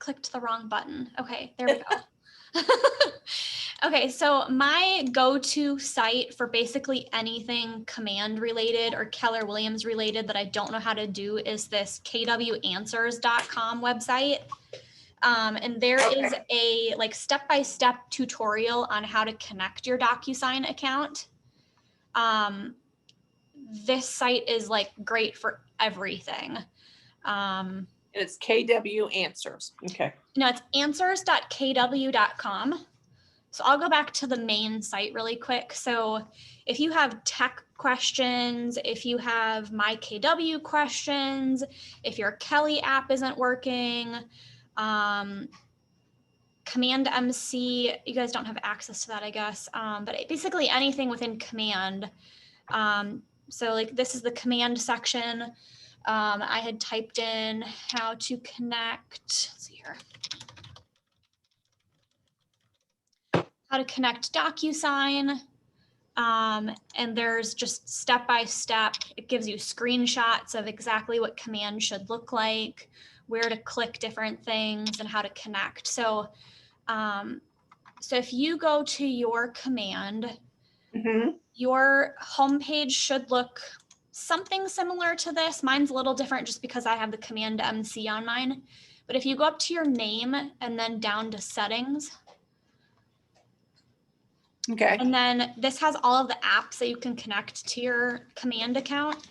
clicked the wrong button. Okay, there we go. Okay, so my go-to site for basically anything command related or Keller Williams related that I don't know how to do is this kwanswers.com website. And there is a like step-by-step tutorial on how to connect your DocuSign account. This site is like great for everything. And it's KW Answers. Okay. No, it's answers.kw.com. So I'll go back to the main site really quick. So if you have tech questions, if you have my KW questions, if your Kelly app isn't working, Command MC, you guys don't have access to that, I guess. But basically anything within Command. So like this is the Command section. I had typed in how to connect, let's see here. How to connect DocuSign. And there's just step-by-step, it gives you screenshots of exactly what command should look like, where to click different things and how to connect. So, so if you go to your command, your homepage should look something similar to this. Mine's a little different just because I have the Command MC on mine. But if you go up to your name and then down to settings, okay. And then this has all of the apps that you can connect to your command account.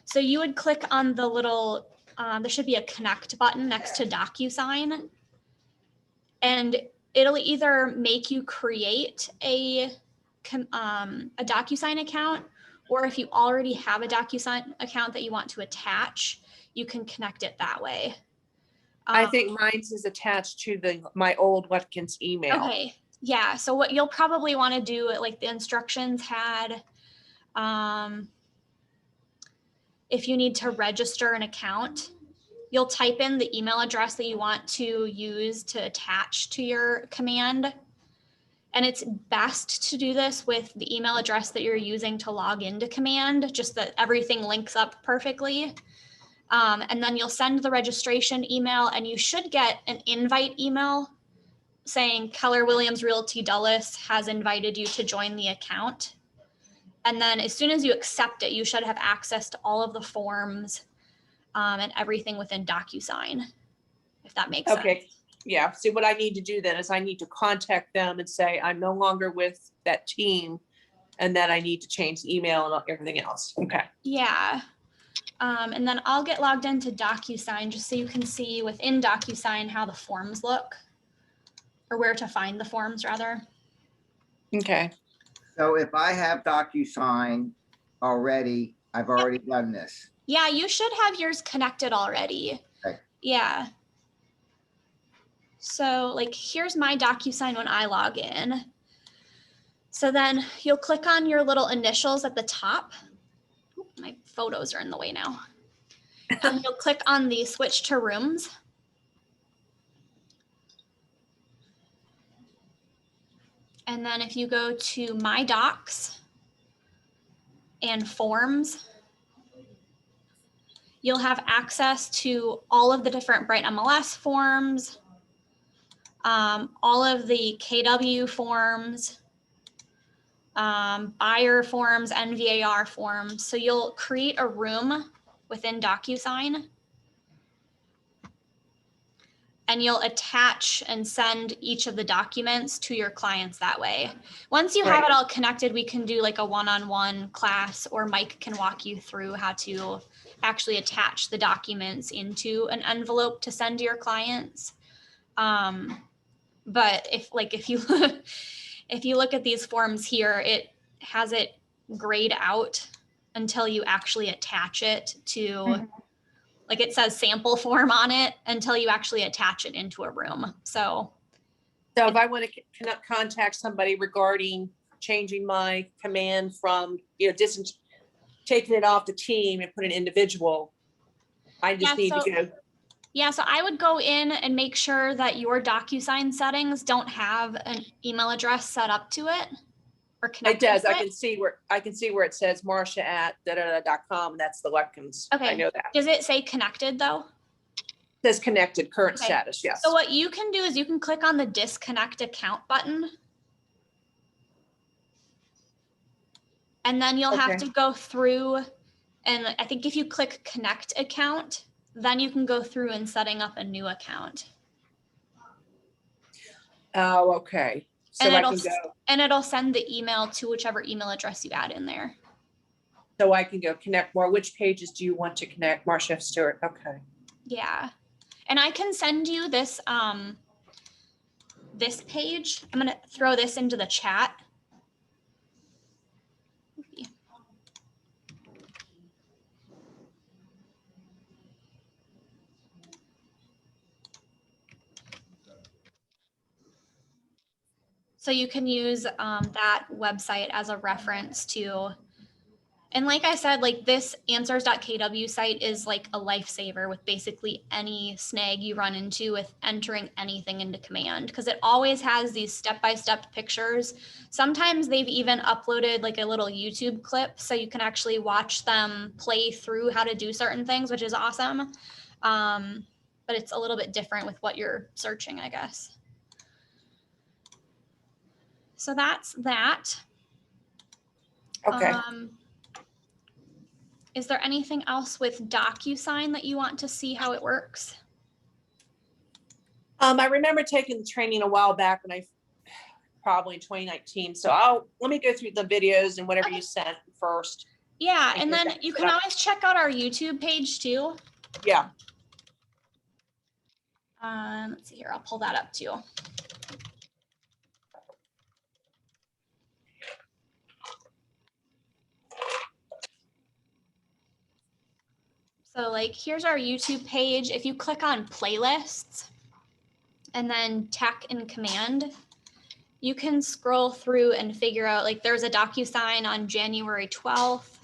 So you would click on the little, there should be a connect button next to DocuSign. And it'll either make you create a DocuSign account, or if you already have a DocuSign account that you want to attach, you can connect it that way. I think mine's is attached to my old Watkins email. Okay. Yeah, so what you'll probably want to do, like the instructions had, if you need to register an account, you'll type in the email address that you want to use to attach to your command. And it's best to do this with the email address that you're using to log into command, just that everything links up perfectly. And then you'll send the registration email and you should get an invite email saying Keller Williams Realty Dulles has invited you to join the account. And then as soon as you accept it, you should have access to all of the forms and everything within DocuSign, if that makes sense. Okay. Yeah. See, what I need to do then is I need to contact them and say, I'm no longer with that team. And then I need to change the email and everything else. Okay. Yeah. And then I'll get logged into DocuSign just so you can see within DocuSign how the forms look. Or where to find the forms, rather. Okay. So if I have DocuSign already, I've already done this. Yeah, you should have yours connected already. Okay. Yeah. So like, here's my DocuSign when I log in. So then you'll click on your little initials at the top. Ooh, my photos are in the way now. And you'll click on the switch to rooms. And then if you go to My Docs and Forms, you'll have access to all of the different Bright MLS forms, all of the KW forms, buyer forms, NVAR forms. So you'll create a room within DocuSign. And you'll attach and send each of the documents to your clients that way. Once you have it all connected, we can do like a one-on-one class, or Mike can walk you through how to actually attach the documents into an envelope to send to your clients. But if you look at these forms here, it has it grayed out until you actually attach it to like it says sample form on it until you actually attach it into a room. So if I want to contact somebody regarding changing my command from, taking it off the team and put an individual, I just need to go. Yeah, so I would go in and make sure that your DocuSign settings don't have an email address set up to it or connected. It does. To I can see where it says Marcia at .com. That's the Watkins. Okay. I know that. Does it say connected though? Says connected, current Okay. status, yes. So what you can do is you can click on the disconnect account button. And then you'll have Okay. to go through, and I think if you click connect account, then you can go through and setting up a new account. Oh, okay. So And I can go, it'll send the email to whichever email address you add in there. so I can go connect more. Which pages do you want to connect? Marcia Stewart, okay. Yeah. And I can send you this, this page. I'm gonna throw this into the chat. So you can use that website as a reference to, and like I said, like this answers.kw site is like a lifesaver with basically any snag you run into with entering anything into command, because it always has these step-by-step pictures. Sometimes they've even uploaded like a little YouTube clip so you can actually watch them play through how to do certain things, which is awesome. But it's a little bit different with what you're searching, I guess. So that's that. Okay. Is there anything else with DocuSign that you want to see how it works? I remember taking the training a while back when probably in 2019. So let me go through the videos and whatever Okay. you sent first. Yeah, and then you can always check out our YouTube page too. Yeah. Let's see here, I'll pull that up too. So like, here's our YouTube page. If you click on playlists and then tech in command, you can scroll through and figure out, like there's a DocuSign on January 12th.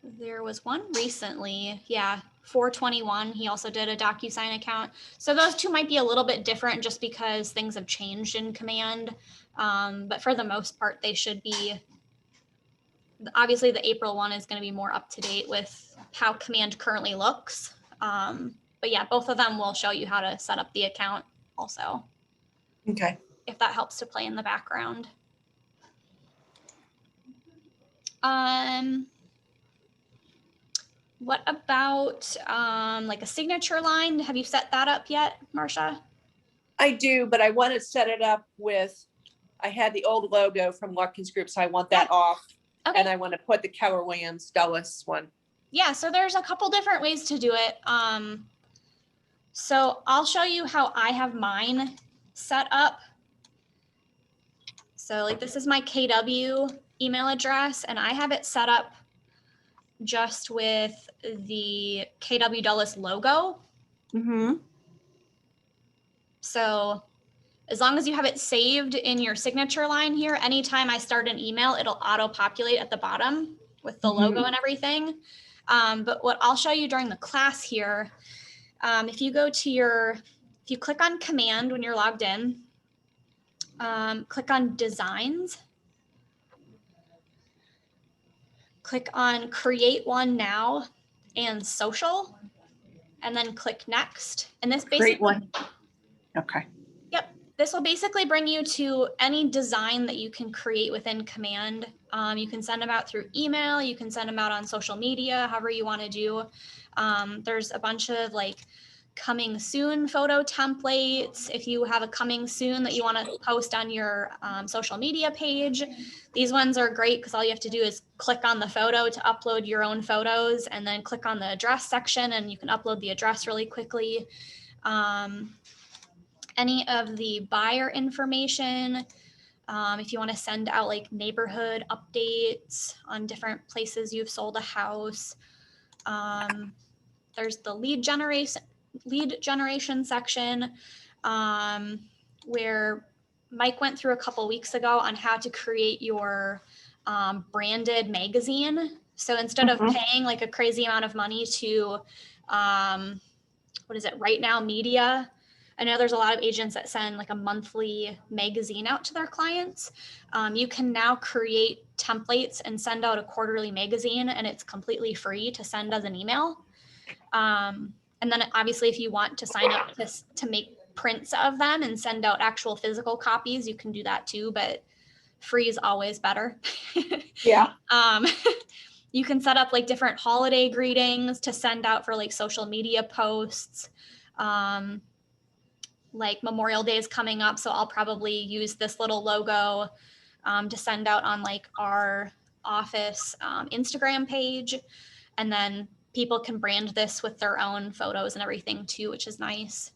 There was one recently, yeah, 421. He also did a DocuSign account. So those two might be a little bit different just because things have changed in command. But for the most part, they should be. Obviously, the April one is going to be more up to date with how command currently looks. But yeah, both of them will show you how to set up the account also. Okay. If that helps to play in the background. What about like a signature line? Have you set that up yet, Marcia? I do, but I want to set it up with, I had the old logo from Watkins Group, so I want that off. Okay. And I want to put the Keller Williams Dulles one. Yeah, so there's a couple different ways to do it. So I'll show you how I have mine set up. So like this is my KW email address, and I have it set up just with the KW Dulles logo. Mm-hmm. So as long as you have it saved in your signature line here, anytime I start an email, it'll auto-populate at the bottom with the logo and everything. But what I'll show you during the class here, if you go to if you click on command when you're logged in, click on designs, click on create one now and social, and then click next. And this basically, Great one. Okay. Yep. This will basically bring you to any design that you can create within command. You can send them out through email. You can send them out on social media, however you want to do. There's a bunch of like coming soon photo templates. If you have a coming soon that you want to post on your social media page, these ones are great because all you have to do is click on the photo to upload your own photos, and then click on the address section and you can upload the address really quickly. Any of the buyer information, if you want to send out like neighborhood updates on different places you've sold a house. There's the lead generation section, where Mike went through a couple weeks ago on how to create your branded magazine. So instead of paying like a crazy amount of money to, what is it, Right Now Media, I know there's a lot of agents that send like a monthly magazine out to their clients. You can now create templates and send out a quarterly magazine, and it's completely free to send as an email. And then obviously if you want to sign up to make prints of them and send out actual physical copies, you can do that too, but free is always better. Yeah. You can set up like different holiday greetings to send out for like social media posts. Like Memorial Day is coming up, so I'll probably use this little logo to send out on like our office Instagram page. And then people can brand this with their own photos and everything too, which is nice.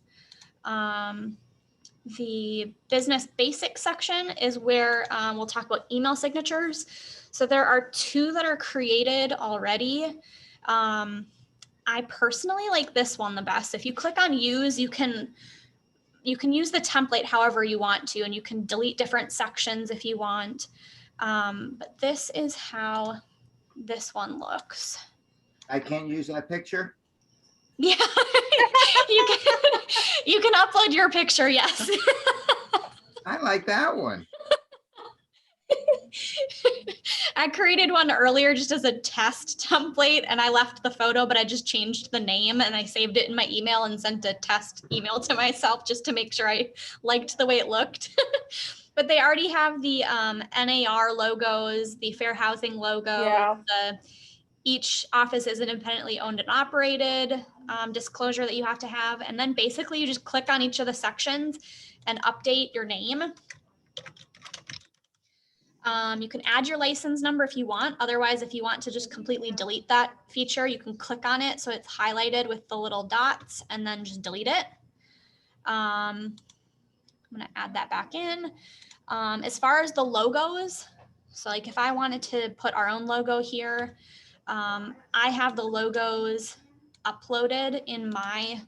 The business basics section is where we'll talk about email signatures. So there are 2 that are created already. I personally like this one the best. If you click on use, you can use the template however you want to, and you can delete different sections if you want. But this is how this one looks. I can't use that picture? Yeah, you can upload your picture, yes. I like that one. I created one earlier just as a test template, and I left the photo, but I just changed the name and I saved it in my email and sent a test email to myself just to make sure I liked the way it looked. But they already have the NAR logos, the fair housing logo, Yeah. each office is independently owned and operated disclosure that you have to have. And then basically you just click on each of the sections and update your name. You can add your license number if you want. Otherwise, if you want to just completely delete that feature, you can click on it so it's highlighted with the little dots and then just delete it. I'm going to add that back in. As far as the logos, so like if I wanted to put our own logo here, I have the logos uploaded in my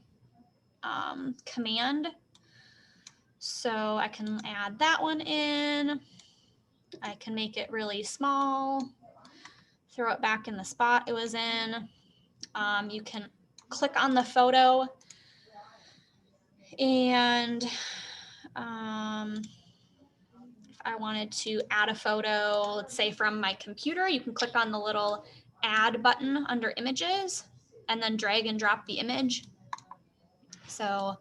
command. So I can add that one in. I can make it really small, throw it back in the spot it was in. You can click on the photo and if I wanted to add a photo, let's say from my computer, you can click on the little add button under images and then drag and drop the image. So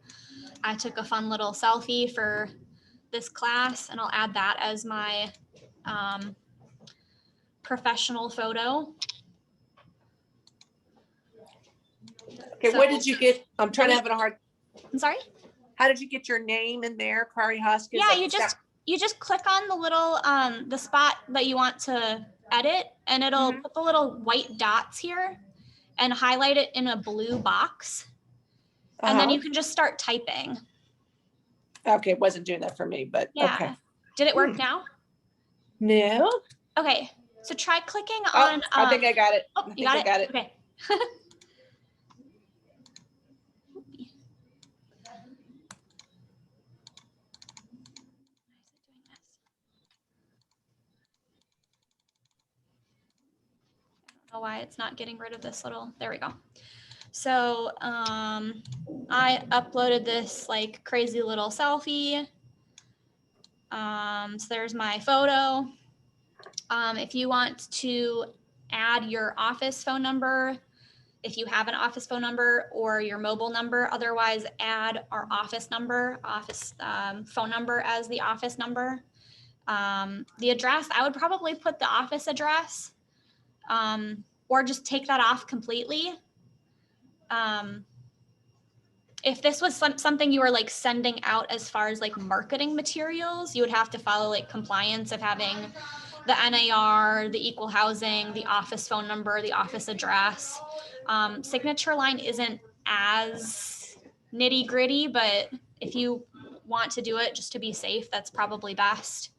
I took a fun little selfie for this class and I'll add that as my professional photo. Okay, So- what did you get? I'm trying to have a hard. I'm sorry? How did you get your name in there, Kari Hoskins? Yeah, you just click on the little the spot that you want to edit and it'll put the little white dots here and highlight it in a blue box. And then you can just start typing. Okay, it wasn't doing that for me, but Yeah. okay. Did it work now? No. Okay. So try clicking Oh, on I think I got it. oh, you got it? Okay. I don't know why it's not getting rid of this little, there we go. So I uploaded this like crazy little selfie. So there's my photo. If you want to add your office phone number, if you have an office phone number or your mobile number, otherwise add our office number, phone number as the office number. The address, I would probably put the office address or just take that off completely. If this was something you were like sending out as far as like marketing materials, you would have to follow like compliance of having the NAR, the equal housing, the office phone number, the office address. Signature line isn't as nitty gritty, but if you want to do it just to be safe, that's probably best.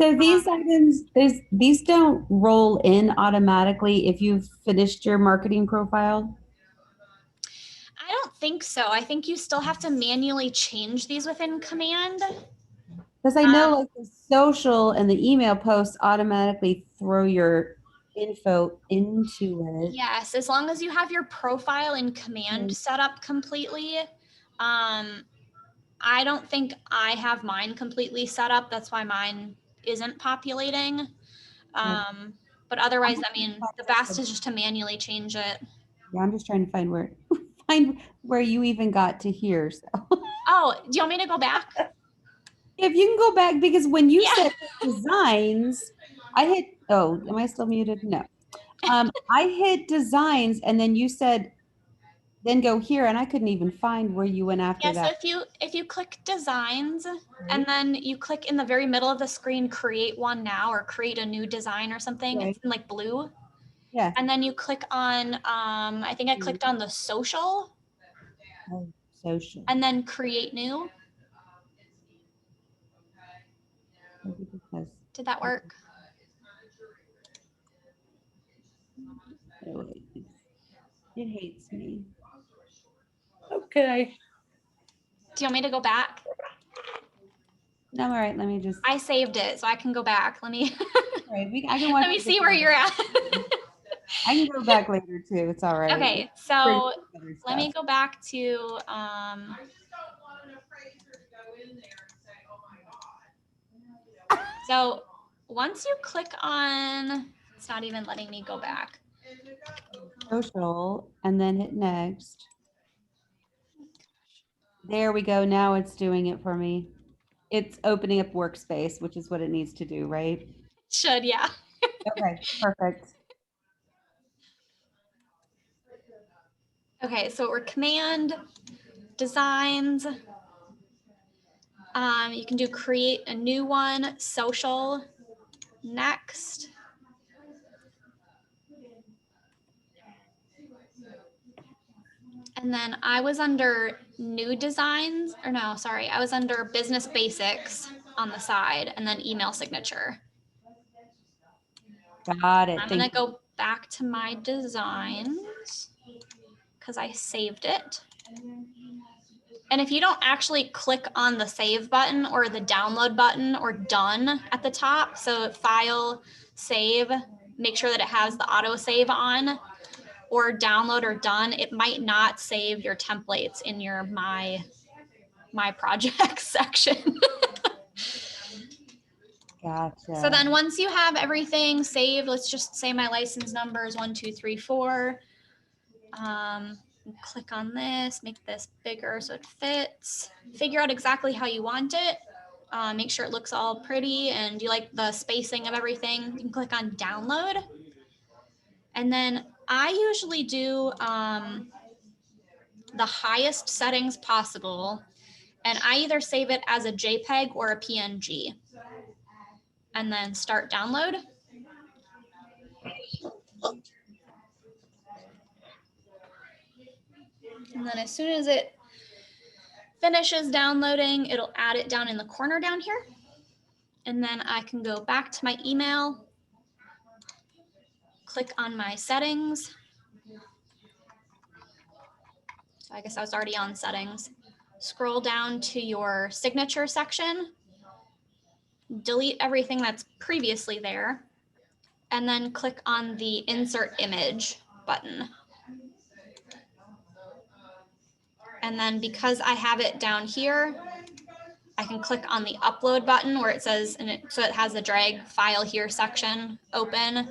So these items, these don't roll in automatically if you've finished your marketing profile? I don't think so. I think you still have to manually change these within command. Because I know like the social and the email posts automatically throw your info into it. Yes, as long as you have your profile in command set up completely. I don't think I have mine completely set up. That's why mine isn't populating. But otherwise, I mean, the best is just to manually change it. Yeah, I'm just trying to find where you even got to here. So Oh, do you want me to go back? if you can go back, because when you Yeah. said designs, I hit, oh, am I still muted? No. I hit designs and then you said, then go here, and I couldn't even find where you went after Yeah, so that. if you click designs and Right. then you click in the very middle of the screen, create one now or create a new design or something, Right. it's in like blue. Yeah. And then you click on, I think I clicked on the social Oh, social. and then create new. Maybe because Did that work? oh, it hates me. Okay. Do you want me to go back? No, all right. Let me just. I saved it, so I can go back. Let me All right, I can watch. let me it see where again. you're at. I can go back later too. It's all right. Okay, It's pretty so other let me stuff. go back to so once you click on, it's not even letting me go back. Social, and then hit next. There we go. Now it's doing it for me. It's opening up workspace, which is what it needs to do, right? Should, yeah. Okay, perfect. Okay, so we're command designs. You can do create a new one, social, next. And then I was under new designs, or no, sorry, I was under business basics on the side and then email signature. Got it. I'm Thank gonna you. go back to my designs because I saved it. And if you don't actually click on the save button or the download button or done at the top, so file, save, make sure that it has the auto save on, or download or done, it might not save your templates in your my projects section. Gotcha. So then once you have everything saved, let's just say my license number is 1, 2, 3, 4. Click on this, make this bigger so it fits. Figure out exactly how you want it. Make sure it looks all pretty and you like the spacing of everything. You can click on download. And then I usually do the highest settings possible. And I either save it as a JPEG or a PNG. And then start download. And then as soon as it finishes downloading, it'll add it down in the corner down here. And then I can go back to my email, click on my settings. So I guess I was already on settings. Scroll down to your signature section, delete everything that's previously there, and then click on the insert image button. And then because I have it down here, I can click on the upload button where it says, so it has the drag file here section open.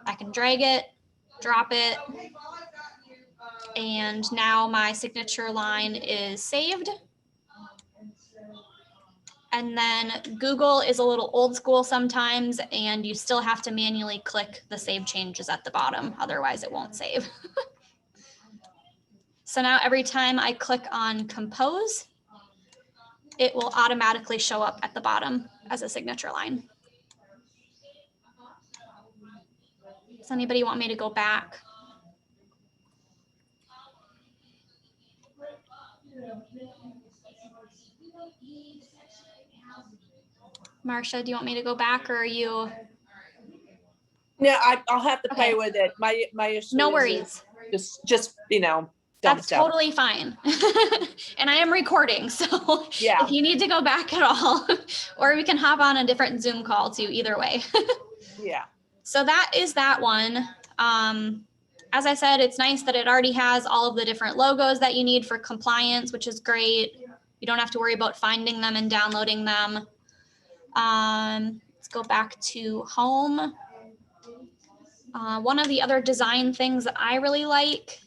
I can drag it, drop it, and now my signature line is saved. And then Google is a little old school sometimes, and you still have to manually click the save changes at the bottom, otherwise it won't save. So now every time I click on compose, it will automatically show up at the bottom as a signature line. Does anybody want me to go back? Marcia, do you want me to go back or are you? No, I'll have to play Okay. with it. My issue No is worries. just dumb That's stuff. totally fine. And I am recording, so Yeah. if you need to go back at all, or we can hop on a different Zoom call too, either way. Yeah. So that is that one. As I said, it's nice that it already has all of the different logos that you need for compliance, which is great. You don't have to worry about finding them and downloading them. Let's go back to home. One of the other design things that I really like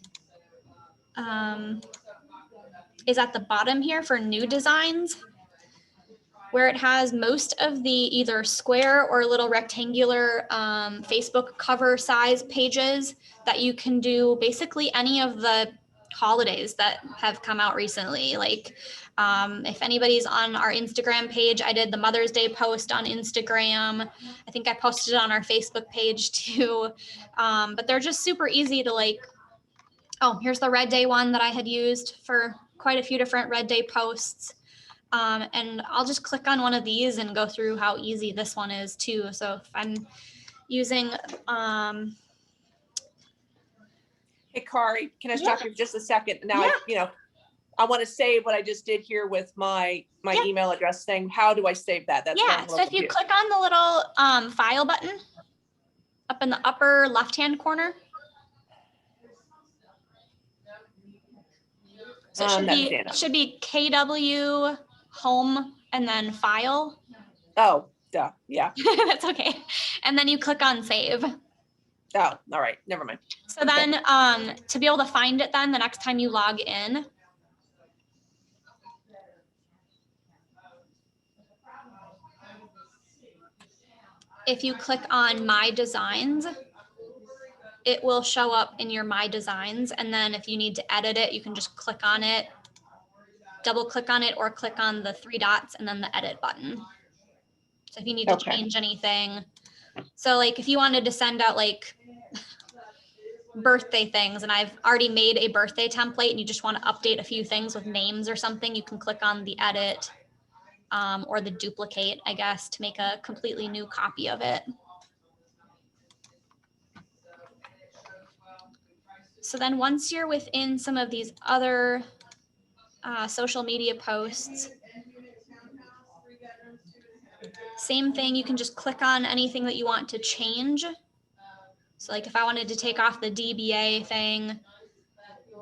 is at the bottom here for new designs, where it has most of the either square or little rectangular Facebook cover size pages that you can do basically any of the holidays that have come out recently. Like if anybody's on our Instagram page, I did the Mother's Day post on Instagram. I think I posted it on our Facebook page too. But they're just super easy to like, oh, here's the Red Day one that I had used for quite a few different Red Day posts. And I'll just click on one of these and go through how easy this one is too. So if I'm using, Hey, Kari, can I stop you for just a second? Now, Yeah. I want to save what I just did here with my Yeah. email address thing. How do I save that? That's what I'm a so little if you confused. click on the little file button up in the upper left-hand corner, so it should be KW home and then file. Oh, duh. Yeah. That's okay. And then you click on save. Oh, all right. Never mind. So then to be able to find it then the next time you log in, if you click on My Designs, it will show up in your My Designs. And then if you need to edit it, you can just click on it, double click on it, or click on the three dots and then the edit button. So if you need to change anything. So like if you wanted to send out like birthday things, and I've already made a birthday template and you just want to update a few things with names or something, you can click on the edit or the duplicate, I guess, to make a completely new copy of it. So then once you're within some of these other social media posts, same thing, you can just click on anything that you want to change. So like if I wanted to take off the DBA thing,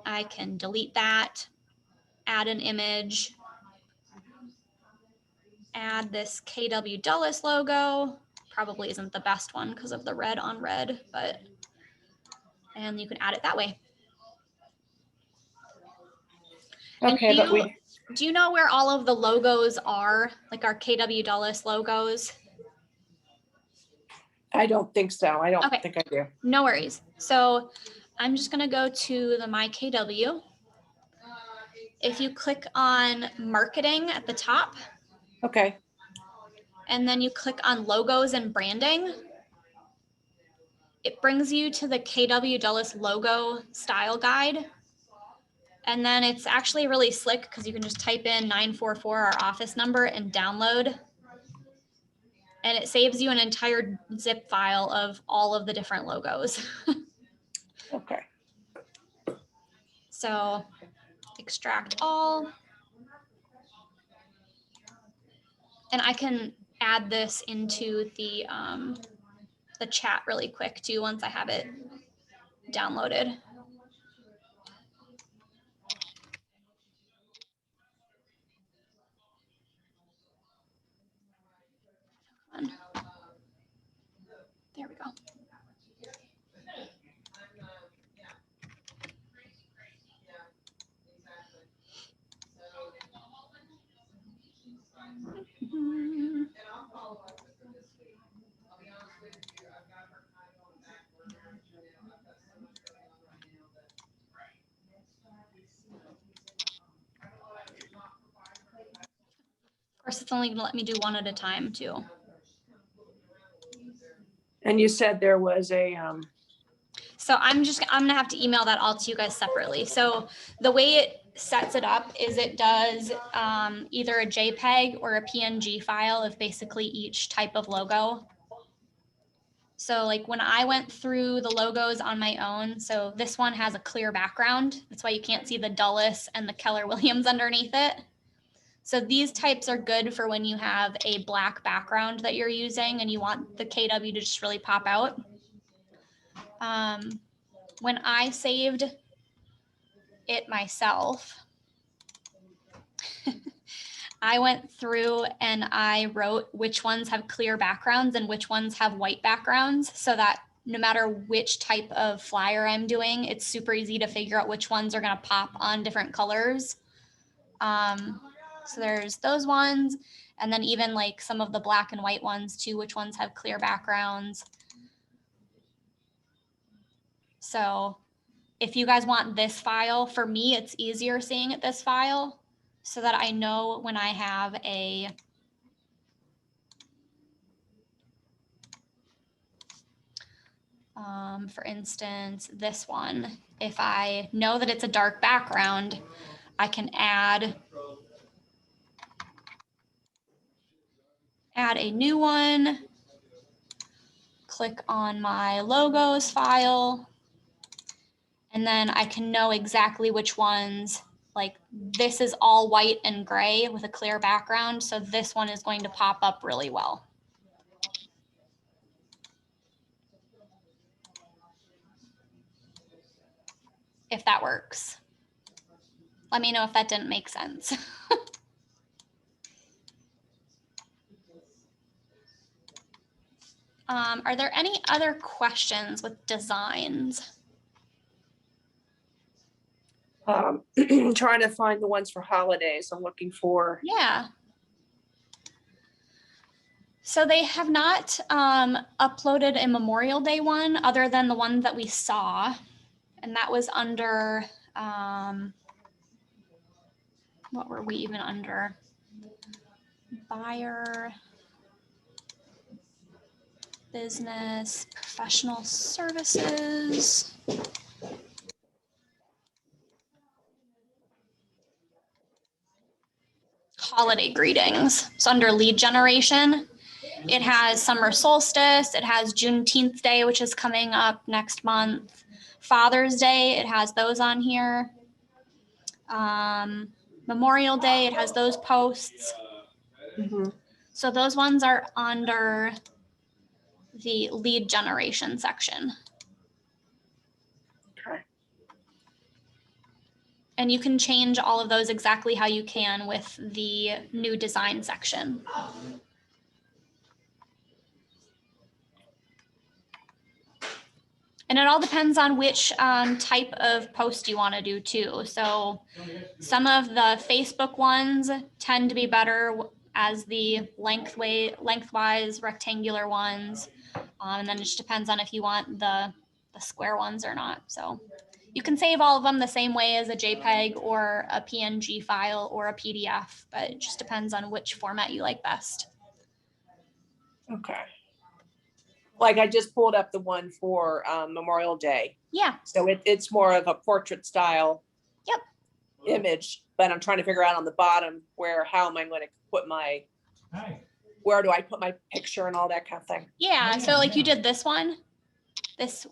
I can delete that, add an image, add this KW Dulles logo. Probably isn't the best one because of the red on red, but, and you can add it that way. Okay, do you know where all of the logos are, like our KW Dulles logos? I don't think so. I don't Okay. think I do. No worries. So I'm just going to go to the My KW. If you click on marketing at the top, Okay. and then you click on logos and branding, it brings you to the KW Dulles logo style guide. And then it's actually really slick because you can just type in 944, our office number, and download. And it saves you an entire zip file of all of the different logos. Okay. So extract all. And I can add this into the chat really quick too once I have it downloaded. There we go. Of course, it's only going to let me do one at a time too. And you said there was a So I'm gonna have to email that all to you guys separately. So the way it sets it up is it does either a JPEG or a PNG file of basically each type of logo. So like when I went through the logos on my own, so this one has a clear background. That's why you can't see the Dulles and the Keller Williams underneath it. So these types are good for when you have a black background that you're using and you want the KW to just really pop out. When I saved it myself, I went through and I wrote which ones have clear backgrounds and which ones have white backgrounds, so that no matter which type of flyer I'm doing, it's super easy to figure out which ones are going to pop on different colors. So there's those ones, and then even like some of the black and white ones too, which ones have clear backgrounds. So if you guys want this file, for me, it's easier seeing it this file so that I know when I have a for instance, this one, if I know that it's a dark background, I can add a new one, click on my logos file, and then I can know exactly which ones, like this is all white and gray with a clear background, so this one is going to pop up really well. If that works. Let me know if that didn't make sense. Are there any other questions with designs? Trying to find the ones for holidays. I'm looking for. Yeah. So they have not uploaded a Memorial Day one other than the one that we saw. And that was under, what were we even under? Buyer, business, professional services. Holiday greetings. So under lead generation, it has summer solstice. It has Juneteenth Day, which is coming up next month. Father's Day, it has those on here. Memorial Day, it has those posts. Mhm. So those ones are under the lead generation section. Okay. And you can change all of those exactly how you can with the new design section. And it all depends on which type of post you want to do too. So some of the Facebook ones tend to be better as the lengthwise rectangular ones. And then it just depends on if you want the square ones or not. So you can save all of them the same way as a JPEG or a PNG file or a PDF, but it just depends on which format you like best. Okay. Like I just pulled up the one for Memorial Day. Yeah. So it's more of a portrait style. Yep. Image, but I'm trying to figure out on the bottom how am I going to put my, where do I put my picture and all that kind of thing. Yeah. So like you did this one,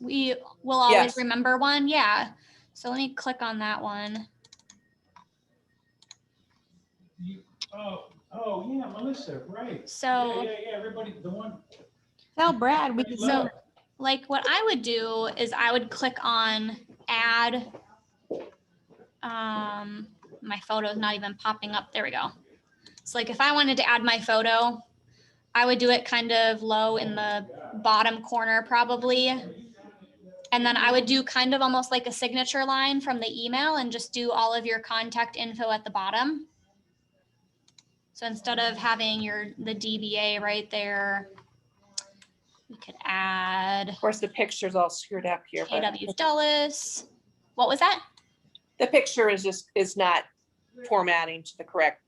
we will always Yes. remember one. Yeah. So let me click on that one. Oh yeah, Melissa, right. So Yeah, everybody, the one. Tell Brad we can. So like what I would do is I would click on add. My photo is not even popping up. There we go. So like if I wanted to add my photo, I would do it kind of low in the bottom corner probably. And then I would do kind of almost like a signature line from the email and just do all of your contact info at the bottom. So instead of having the DBA right there, we could add. Of course, the picture's all screwed up here. KW Dulles. What was that? The picture is not formatting to the correct.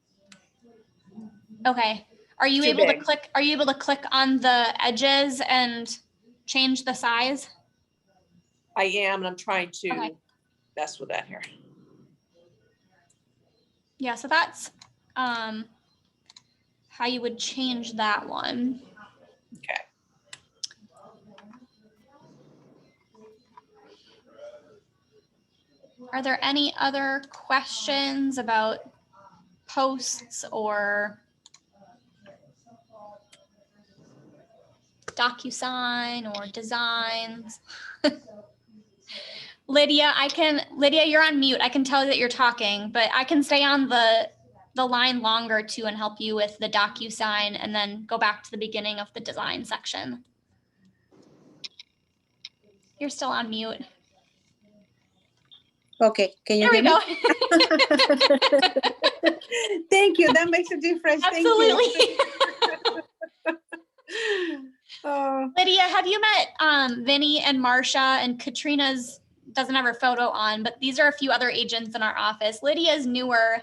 Okay. Are you Too able big. to click? Are you able to click on the edges and change the size? I am, and I'm trying to Okay. mess with that here. Yeah. So that's how you would change that one. Okay. Are there any other questions about posts or DocuSign or designs? Lydia, you're on mute. I can tell that you're talking, but I can stay on the the line longer too and help you with the DocuSign and then go back to the beginning of the design section. You're still on mute. Okay, can you There we hear go. me? Thank you. That makes a difference. Absolutely. Thank you. Oh, Lydia, have you met Vinny and Marcia, and Katrina's doesn't have her photo on, but these are a few other agents in our office. Lydia's newer.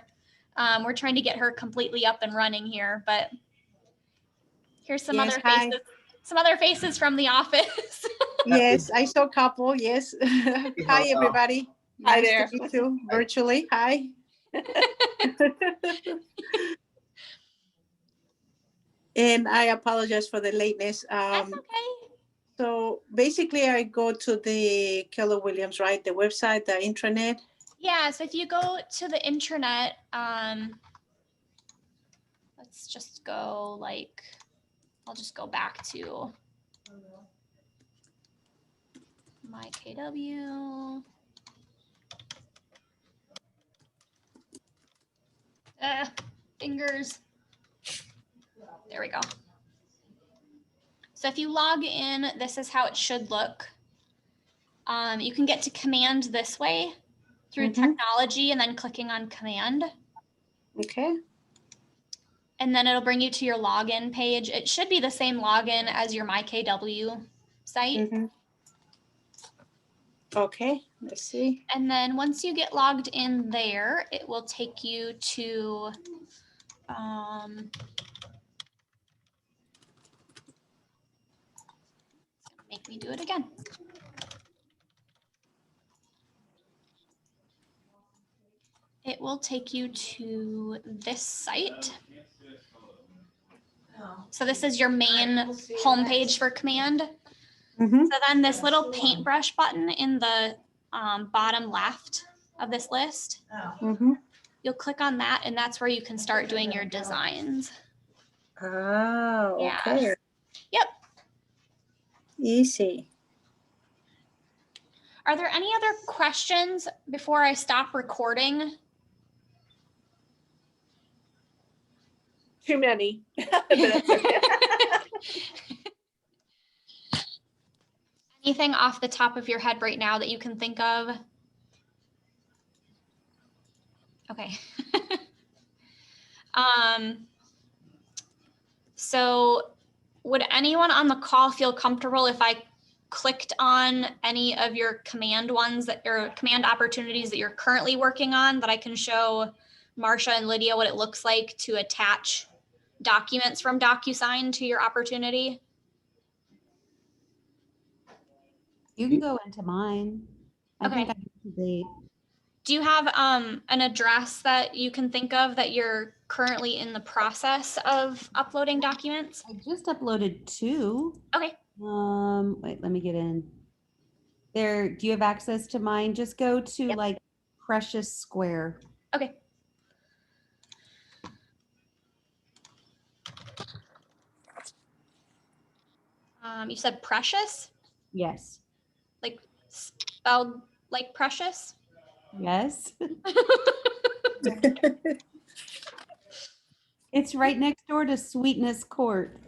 We're trying to get her completely up and running here, but here's some Yes, other hi. faces. Some other faces from the office. yes, I saw a couple. Yes. Hi, everybody. Hi Nice there. to meet you virtually. Hi. And I apologize for the lateness. That's okay. So basically, I go to the Keller Williams, right? The website, the intranet. Yeah, so if you go to the intranet, let's just go like, I'll just go back to my KW. Fingers. There we go. So if you log in, this is how it should look. You can get to command this way through technology and then clicking on command. Okay. And then it'll bring you to your login page. It should be the same login as your MyKW site. Okay, let's see. And then once you get logged in there, it will take you to make me do it again. It will take you to this site. So this is your main homepage for command. So then this little paintbrush button in the bottom left of this list, you'll click on that and that's where you can start doing your designs. Oh, Yeah. okay. Yep. Easy. Are there any other questions before I stop recording? Too many. But that's okay. Anything off the top of your head right now that you can think of? Okay. So would anyone on the call feel comfortable if I clicked on any of your command ones that your command opportunities that you're currently working on, that I can show Marcia and Lydia what it looks like to attach documents from DocuSign to your opportunity? You can go into mine. I Okay. think I'm up to date. Do you have an address that you can think of that you're currently in the process of uploading documents? I just uploaded 2. Okay. Wait, let me get in. There, do you have access to mine? Just go to Yep. like Precious Square. Okay. You said precious, Yes. like spelled like precious? Yes. It's right next door to Sweetness Court.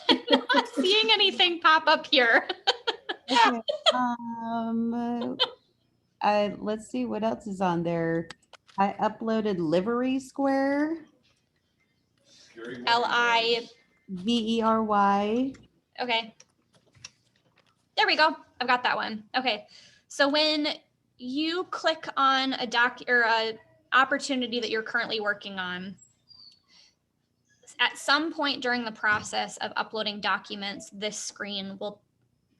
I'm not seeing anything pop up here. Okay. Let's see what else is on there. I uploaded Livery Square. L-I, Very. okay. There we go. I've got that one. Okay. So when you click on a doc or a opportunity that you're currently working on, at some point during the process of uploading documents, this screen will,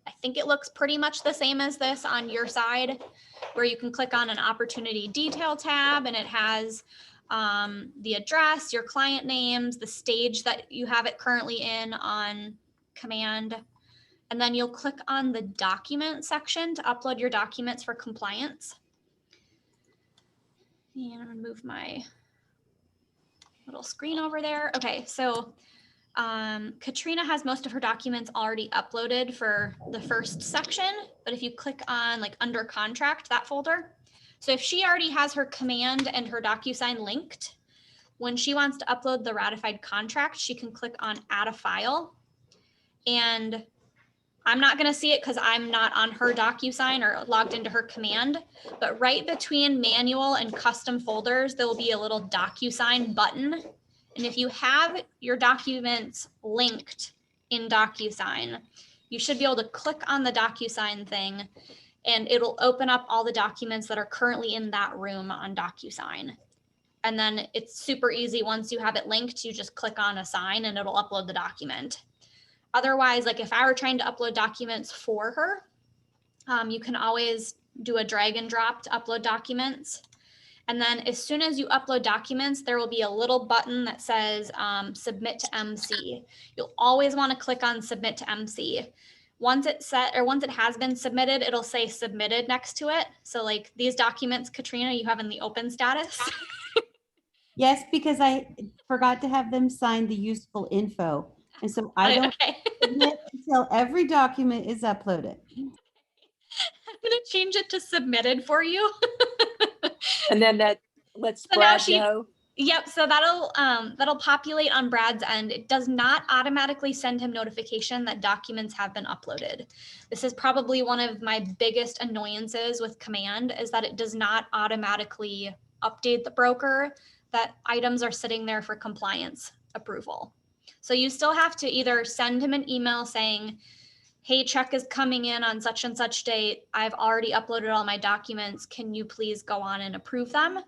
I think it looks pretty much the same as this on your side, where you can click on an opportunity detail tab and it has the address, your client names, the stage that you have it currently in on command. And then you'll click on the document section to upload your documents for compliance. And I'm gonna move my little screen over there. Okay, so Katrina has most of her documents already uploaded for the first section, but if you click on like under contract, that folder, So if she already has her command and her DocuSign linked, when she wants to upload the ratified contract, she can click on add a file. And I'm not going to see it because I'm not on her DocuSign or logged into her command, but right between manual and custom folders, there will be a little DocuSign button. And if you have your documents linked in DocuSign, you should be able to click on the DocuSign thing and it'll open up all the documents that are currently in that room on DocuSign. And then it's super easy. Once you have it linked, you just click on assign and it'll upload the document. Otherwise, like if I were trying to upload documents for her, you can always do a drag and drop to upload documents. And then as soon as you upload documents, there will be a little button that says submit to MC. You'll always want to click on submit to MC. Once it has been submitted, it'll say submitted next to it. So like these documents, Katrina, you have in the open status. Yes, because I forgot to have them sign the useful info. And so I don't Okay. submit until every document is uploaded. I'm gonna change it to submitted for you. And then that lets So now Brad know. Yep, so that'll populate on Brad's end. It does not automatically send him notification that documents have been uploaded. This is probably one of my biggest annoyances with Command is that it does not automatically update the broker that items are sitting there for compliance approval. So you still have to either send him an email saying, hey, check is coming in on such and such date. I've already uploaded all my documents. Can you please go on and approve them?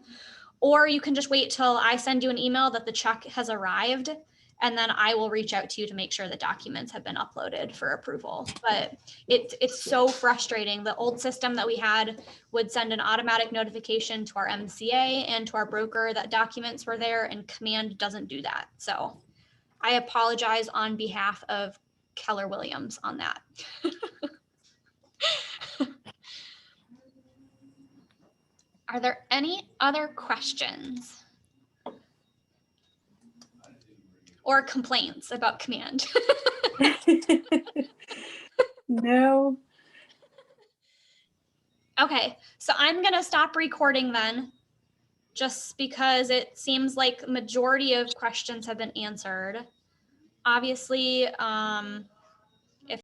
Or you can just wait till I send you an email that the check has arrived, and then I will reach out to you to make sure the documents have been uploaded for approval. But it's so frustrating. The old system that we had would send an automatic notification to our MCA and to our broker that documents were there, and Command doesn't do that. So I apologize on behalf of Keller Williams on that. Are there any other questions or complaints about Command? No. Okay, so I'm gonna stop recording then, just because it seems like majority of questions have been answered. Obviously,